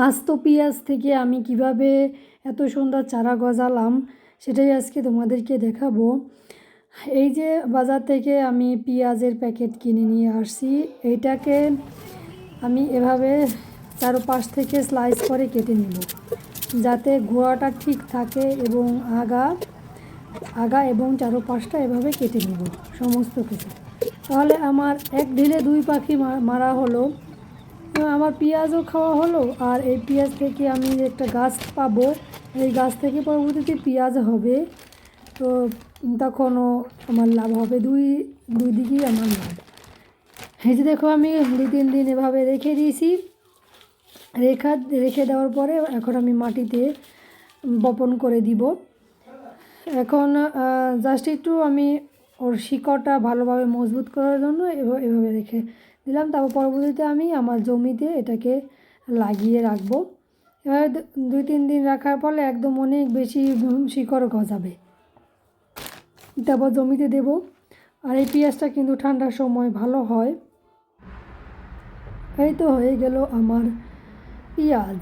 আস্ত পেঁয়াজ থেকে আমি কিভাবে এত সুন্দর চারা গজালাম সেটাই আজকে তোমাদেরকে দেখাবো। এই যে বাজার থেকে আমি পেঁয়াজের প্যাকেট কিনে নিয়ে আসছি, এইটাকে আমি এভাবে চারপাশ থেকে স্লাইস করে কেটে নেব যাতে গোড়াটা ঠিক থাকে, এবং আগা এবং চারপাশটা এভাবে কেটে নেব সমস্ত কিছু। তাহলে আমার এক ঢিলে দুই পাখি মারা হলো, আমার পেঁয়াজও খাওয়া হলো, আর এই পেঁয়াজ থেকে আমি একটা গাছ পাবো, এই গাছ থেকে পরবর্তীতে পেঁয়াজ হবে, তো তখনও আমার লাভ হবে, দুই দিকেই আমার লাভ। এই যে দেখো আমি 2-3 দিন এভাবে রেখে দিয়েছি, রেখে দেওয়ার পরে এখন আমি মাটিতে বপন করে দিব। এখন জাস্ট একটু আমি ওর শিকড়টা ভালোভাবে মজবুত করার জন্য এভাবে রেখে দিলাম। তারপর পরবর্তীতে আমি আমার জমিতে এটাকে লাগিয়ে রাখবো। এবার 2-3 দিন রাখার ফলে একদম অনেক বেশি শিকড় গজাবে, তারপর জমিতে দেব। আর এই পেঁয়াজটা কিন্তু ঠান্ডার সময় ভালো হয়। এই তো হয়ে গেল আমার পেঁয়াজ।